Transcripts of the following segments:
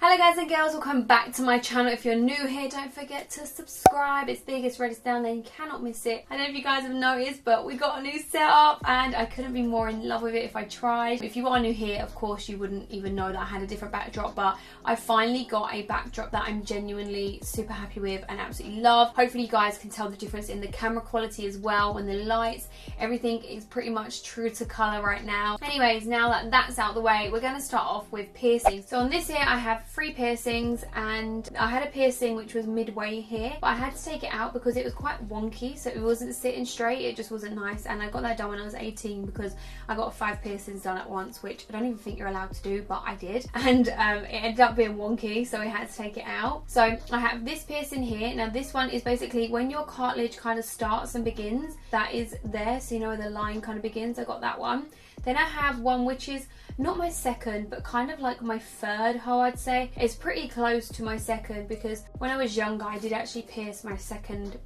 Hello guys and girls, welcome back to my channel. If you're new here, don't forget to subscribe. It's big, it's red, it's down there, you cannot miss it. I don't know if you guys have noticed, but we got a new setup and I couldn't be more in love with it if I tried. If you are new here, of course you wouldn't even know that I had a different backdrop, but I finally got a backdrop that I'm genuinely super happy with and absolutely love. Hopefully you guys can tell the difference in the camera quality as well and the lights. Everything is pretty much true to colour right now. Anyways, now that that's out the way, we're going to start off with piercings. So on this here I have 3 piercings, and I had a piercing which was midway here, but I had to take it out because it was quite wonky, so it wasn't sitting straight, it just wasn't nice. And I got that done when I was 18 because I got 5 piercings done at once, which I don't even think you're allowed to do, but I did, and it ended up being wonky, so I had to take it out. So I have this piercing here. Now this one is basically when your cartilage kind of starts and begins, that is there, so you know where the line kind of begins. I got that one. Then I have one which is not my second, but kind of like my third hoe, I'd say. It's pretty close to my second because when I was younger I did actually pierce my second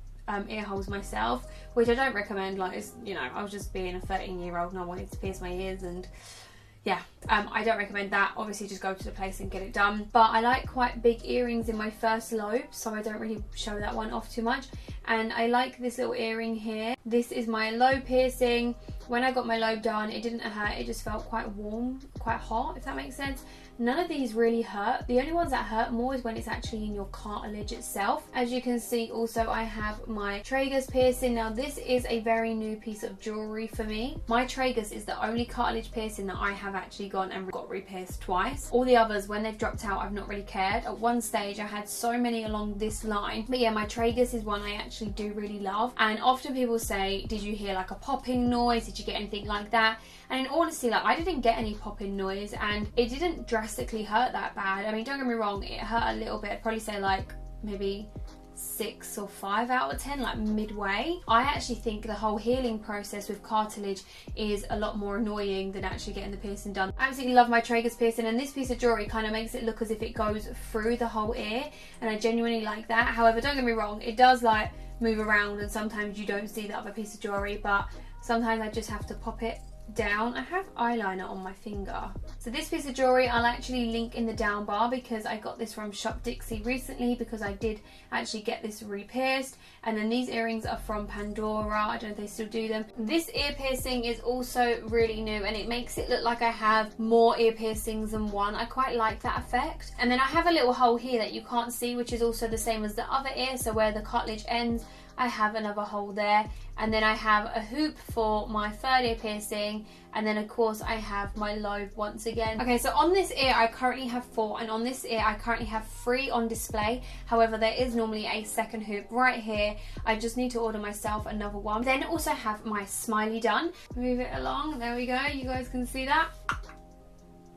ear holes myself, which I don't recommend. Like, it's, you know, I was just being a 13-year-old and I wanted to pierce my ears, and yeah, I don't recommend that. Obviously just go to the place and get it done. But I like quite big earrings in my first lobe, so I don't really show that one off too much. And I like this little earring here. This is my lobe piercing. When I got my lobe done, it didn't hurt, it just felt quite warm, quite hot, if that makes sense. None of these really hurt. The only ones that hurt more is when it's actually in your cartilage itself. As you can see, also I have my tragus piercing. Now this is a very new piece of jewellery for me. My tragus is the only cartilage piercing that I have actually gone and got re-pierced twice. All the others, when they've dropped out, I've not really cared. At one stage I had so many along this line, but yeah, my tragus is one I actually do really love. And often people say, did you hear like a popping noise? Did you get anything like that? And in honesty, like, I didn't get any popping noise and it didn't drastically hurt that bad. I mean, don't get me wrong, it hurt a little bit. I'd probably say like maybe 6 or 5 out of 10, like midway. I actually think the whole healing process with cartilage is a lot more annoying than actually getting the piercing done. I absolutely love my tragus piercing, and this piece of jewellery kind of makes it look as if it goes through the whole ear, and I genuinely like that. However, don't get me wrong, it does like move around and sometimes you don't see the other piece of jewellery, but sometimes I just have to pop it down. I have eyeliner on my finger. So this piece of jewellery I'll actually link in the down bar because I got this from Shop Dixie recently because I did actually get this re-pierced. And then these earrings are from Pandora. I don't know if they still do them. This ear piercing is also really new and it makes it look like I have more ear piercings than one. I quite like that effect. And then I have a little hole here that you can't see, which is also the same as the other ear, so where the cartilage ends I have another hole there. And then I have a hoop for my third ear piercing, and then of course I have my lobe once again. Okay, so on this ear I currently have 4, and on this ear I currently have 3 on display. However, there is normally a second hoop right here. I just need to order myself another one. Then also have my smiley done. Move it along, there we go, you guys can see that.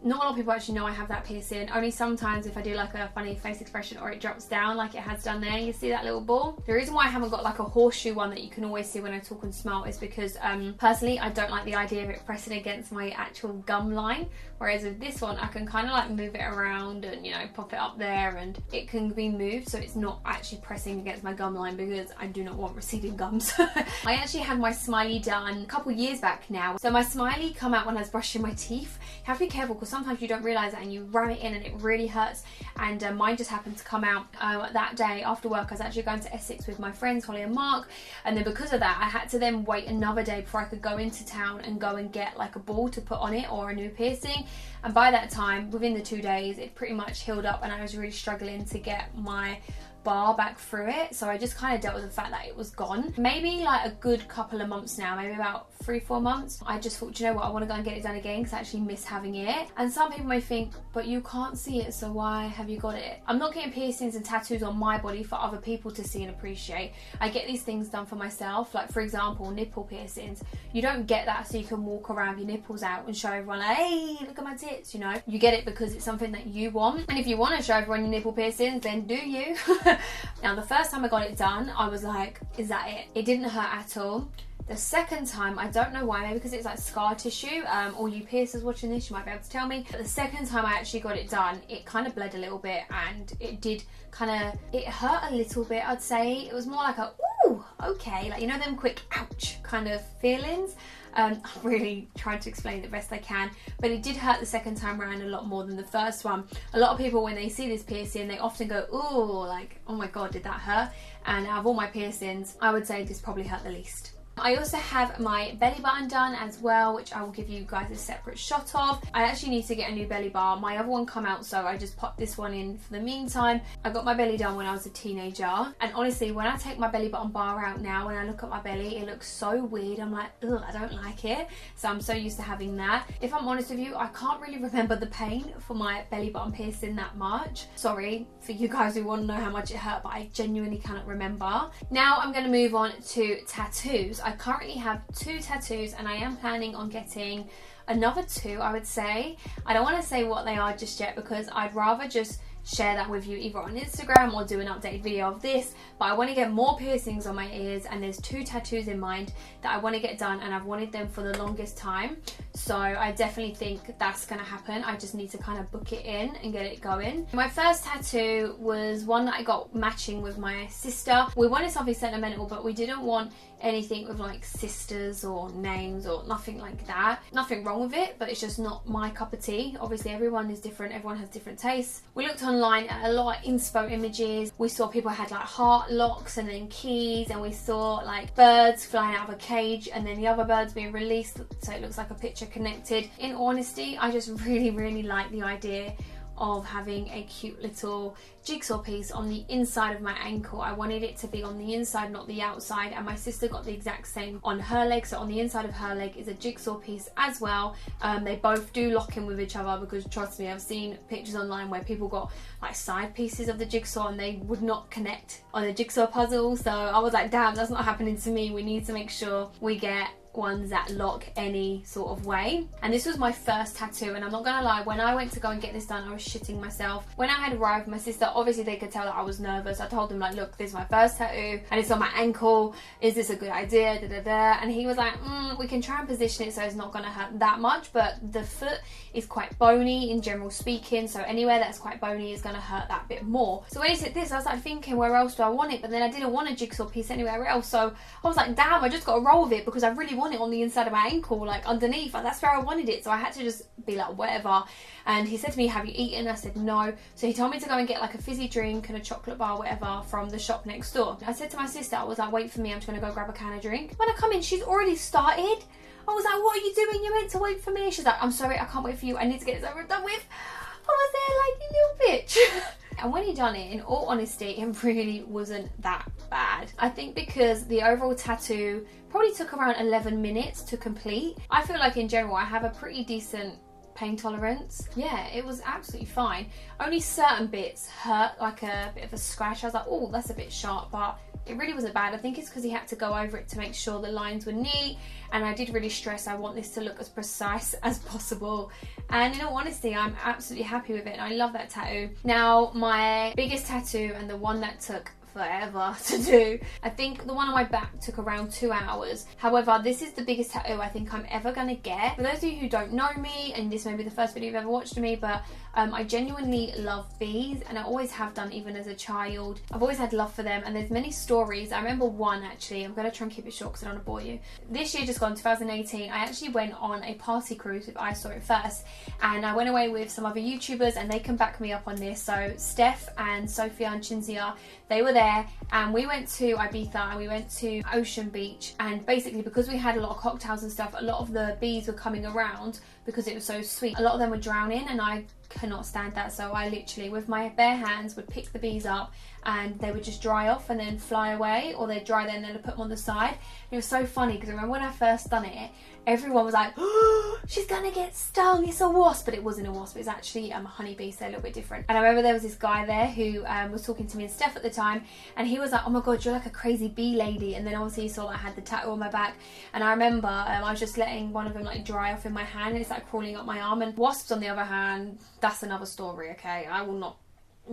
Not a lot of people actually know I have that piercing. Only sometimes if I do like a funny face expression or it drops down like it has done there. You see that little ball? The reason why I haven't got like a horseshoe one that you can always see when I talk and smile is because personally I don't like the idea of it pressing against my actual gum line. Whereas with this one I can kind of like move it around and, you know, pop it up there and it can be moved so it's not actually pressing against my gum line because I do not want receding gums. I actually had my smiley done a couple years back now. So my smiley come out when I was brushing my teeth. You have to be careful because sometimes you don't realise that and you ram it in and it really hurts, and mine just happened to come out that day after work. I was actually going to Essex with my friends Holly and Mark, and then because of that I had to then wait another day before I could go into town and go and get like a ball to put on it or a new piercing. And by that time, within the 2 days, it pretty much healed up and I was really struggling to get my bar back through it, so I just kind of dealt with the fact that it was gone. Maybe like a good couple of months now, maybe about 3-4 months, I just thought, you know what, I want to go and get it done again because I actually miss having it. And some people may think, but you can't see it, so why have you got it? I'm not getting piercings and tattoos on my body for other people to see and appreciate. I get these things done for myself, like for example nipple piercings. You don't get that so you can walk around with your nipples out and show everyone like, hey, look at my tits, you know. You get it because it's something that you want, and if you want to show everyone your nipple piercings, then do you. Now the first time I got it done I was like, is that it? It didn't hurt at all. The second time, I don't know why, maybe because it's like scar tissue, all you piercers watching this, you might be able to tell me. But the second time I actually got it done, it kind of bled a little bit and it did kind of, it hurt a little bit, I'd say. It was more like a, ooh, okay, like, you know, them quick ouch kind of feelings. I really tried to explain it the best I can, but it did hurt the second time around a lot more than the first one. A lot of people, when they see this piercing, they often go, ooh, like, oh my god, did that hurt? And out of all my piercings, I would say this probably hurt the least. I also have my belly button done as well, which I will give you guys a separate shot of. I actually need to get a new belly bar. My other one come out, so I just popped this one in for the meantime. I got my belly done when I was a teenager, and honestly, when I take my belly button bar out now, when I look at my belly, it looks so weird. I'm like, ugh, I don't like it. So I'm so used to having that. If I'm honest with you, I can't really remember the pain for my belly button piercing that much. Sorry for you guys who want to know how much it hurt, but I genuinely cannot remember. Now I'm going to move on to tattoos. I currently have 2 tattoos, and I am planning on getting another 2, I would say. I don't want to say what they are just yet, because I'd rather just share that with you either on Instagram or do an updated video of this, but I want to get more piercings on my ears, and there's 2 tattoos in mind that I want to get done, and I've wanted them for the longest time, so I definitely think that's going to happen. I just need to kind of book it in and get it going. My first tattoo was one that I got matching with my sister. We wanted something sentimental, but we didn't want anything with like sisters or names or nothing like that. Nothing wrong with it, but it's just not my cup of tea. Obviously everyone is different, everyone has different tastes. We looked online at a lot of inspo images. We saw people had like heart locks and then keys, and we saw like birds flying out of a cage and then the other birds being released, so it looks like a picture connected. In honesty, I just really like the idea of having a cute little jigsaw piece on the inside of my ankle. I wanted it to be on the inside, not the outside, and my sister got the exact same on her leg. So on the inside of her leg is a jigsaw piece as well. They both do lock in with each other, because trust me, I've seen pictures online where people got like side pieces of the jigsaw and they would not connect on the jigsaw puzzle. So I was like, damn, that's not happening to me. We need to make sure we get ones that lock any sort of way. And this was my first tattoo, and I'm not gonna lie, when I went to go and get this done, I was shitting myself. When I had arrived, my sister, obviously they could tell that I was nervous. I told them like, look, this is my first tattoo and it's on my ankle, is this a good idea, and he was like, we can try and position it so it's not gonna hurt that much, but the foot is quite bony in general speaking, so anywhere that's quite bony is gonna hurt that bit more. So when he said this, I was like thinking, where else do I want it? But then I didn't want a jigsaw piece anywhere else, so I was like, damn, I just got to roll with it, because I really want it on the inside of my ankle, like underneath, like that's where I wanted it. So I had to just be like, whatever. And he said to me, have you eaten? I said no. So he told me to go and get like a fizzy drink and a chocolate bar, whatever, from the shop next door. I said to my sister, I was like, wait for me, I'm just gonna go grab a can of drink. When I come in, she's already started. I was like, what are you doing? You're meant to wait for me. She's like, I'm sorry, I can't wait for you, I need to get this over and done with. I was there like, you little bitch. And when he done it, in all honesty, it really wasn't that bad. I think because the overall tattoo probably took around 11 minutes to complete. I feel like in general I have a pretty decent pain tolerance. Yeah, it was absolutely fine. Only certain bits hurt, like a bit of a scratch. I was like, oh, that's a bit sharp, but it really wasn't bad. I think it's because he had to go over it to make sure the lines were neat, and I did really stress I want this to look as precise as possible. And in all honesty, I'm absolutely happy with it, and I love that tattoo. Now, my biggest tattoo, and the one that took forever to do, I think the one on my back took around 2 hours. However, this is the biggest tattoo I think I'm ever gonna get. For those of you who don't know me, and this may be the first video you've ever watched of me, but I genuinely love bees, and I always have done, even as a child. I've always had love for them, and there's many stories. I remember one actually, I'm gonna try and keep it short because I don't want to bore you. This year just gone, 2018, I actually went on a party cruise with I Saw It First, and I went away with some other YouTubers, and they can back me up on this. So Steph and Sophia and Chinzia, they were there, and we went to Ibiza and we went to Ocean Beach, and basically because we had a lot of cocktails and stuff, a lot of the bees were coming around because it was so sweet. A lot of them were drowning, and I cannot stand that, so I literally with my bare hands would pick the bees up, and they would just dry off and then fly away, or they'd dry there and then I'd put them on the side. And it was so funny because I remember when I first done it, everyone was like, oh, she's gonna get stung, it's a wasp. But it wasn't a wasp, it was actually a honeybee, so a little bit different. And I remember there was this guy there who was talking to me and Steph at the time, and he was like, oh my god, you're like a crazy bee lady. And then obviously he saw I had the tattoo on my back, and I remember I was just letting one of them like dry off in my hand, and it's like crawling up my arm. And wasps, on the other hand, that's another story, okay? I will not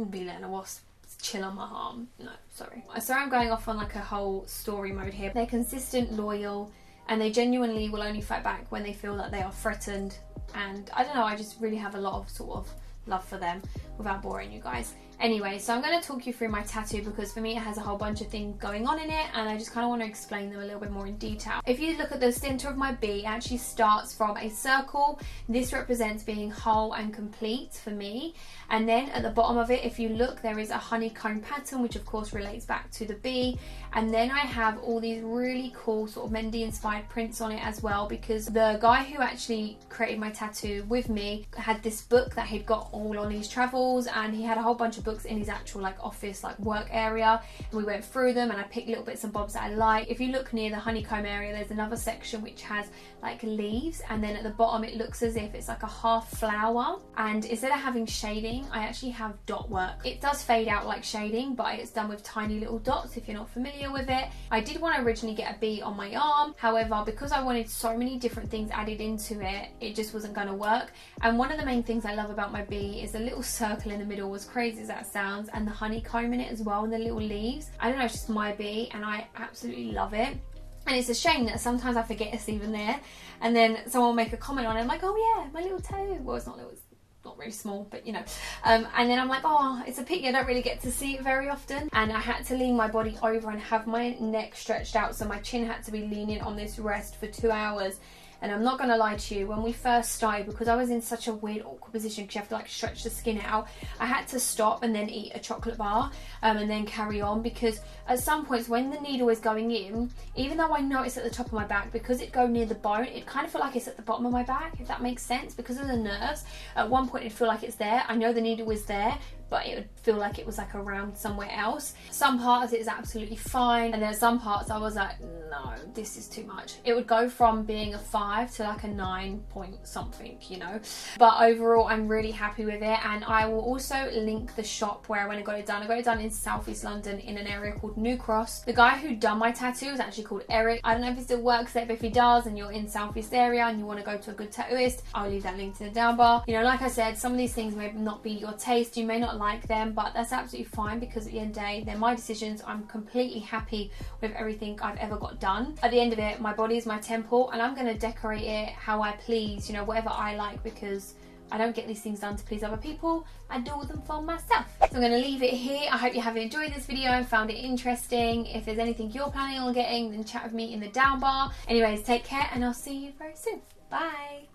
be letting a wasp chill on my arm, no, sorry. Sorry, I'm going off on like a whole story mode here. They're consistent, loyal, and they genuinely will only fight back when they feel that they are threatened. And I don't know, I just really have a lot of sort of love for them, without boring you guys. Anyway, so I'm going to talk you through my tattoo because for me it has a whole bunch of things going on in it, and I just kind of want to explain them a little bit more in detail. If you look at the center of my B, it actually starts from a circle. This represents being whole and complete for me. And then at the bottom of it, if you look, there is a honeycomb pattern, which of course relates back to the B. And then I have all these really cool sort of Mendy inspired prints on it as well, because the guy who actually created my tattoo with me had this book that he'd got all on his travels, and he had a whole bunch of books in his actual like office, like work area, and we went through them and I picked little bits and bobs that I like. If you look near the honeycomb area, there's another section which has like leaves, and then at the bottom it looks as if it's like a half flower, and instead of having shading, I actually have dot work. It does fade out like shading, but it's done with tiny little dots if you're not familiar with it. I did want to originally get a bee on my arm, however, because I wanted so many different things added into it, it just wasn't going to work. And one of the main things I love about my bee is the little circle in the middle, as crazy as that sounds, and the honeycomb in it as well, and the little leaves. I don't know, it's just my bee and I absolutely love it. And it's a shame that sometimes I forget it's even there, and then someone will make a comment on it. I'm like, oh yeah, my little toe. Well, it's not little, it's not really small, but you know. And then I'm like, oh, it's a pity I don't really get to see it very often. And I had to lean my body over and have my neck stretched out, so my chin had to be leaning on this rest for 2 hours. And I'm not going to lie to you, when we first started, because I was in such a weird, awkward position because you have to like stretch the skin out, I had to stop and then eat a chocolate bar and then carry on, because at some points when the needle is going in, even though I know it's at the top of my back, because it go near the bone, it kind of feel like it's at the bottom of my back, if that makes sense, because of the nerves. At one point it'd feel like it's there. I know the needle was there, but it would feel like it was like around somewhere else. Some parts it is absolutely fine, and then some parts I was like, no, this is too much. It would go from being a 5 to like a 9 point something, you know. But overall, I'm really happy with it, and I will also link the shop where I went and got it done. I got it done in South East London in an area called New Cross. The guy who done my tattoo is actually called Eric. I don't know if he still works there, but if he does and you're in South East area and you want to go to a good tattooist, I'll leave that link in the down bar. You know, like I said, some of these things may not be your taste. You may not like them, but that's absolutely fine, because at the end of the day, they're my decisions. I'm completely happy with everything I've ever got done. At the end of it, my body is my temple, and I'm going to decorate it how I please, you know, whatever I like, because I don't get these things done to please other people. I do them for myself. So I'm going to leave it here. I hope you have enjoyed this video and found it interesting. If there's anything you're planning on getting, then chat with me in the down bar. Anyways, take care, and I'll see you very soon. Bye.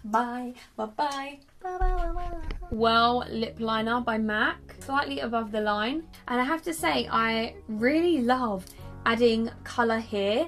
Bye. Bye. Bye. Well, lip liner by MAC, slightly above the line, and I have to say I really love adding colour here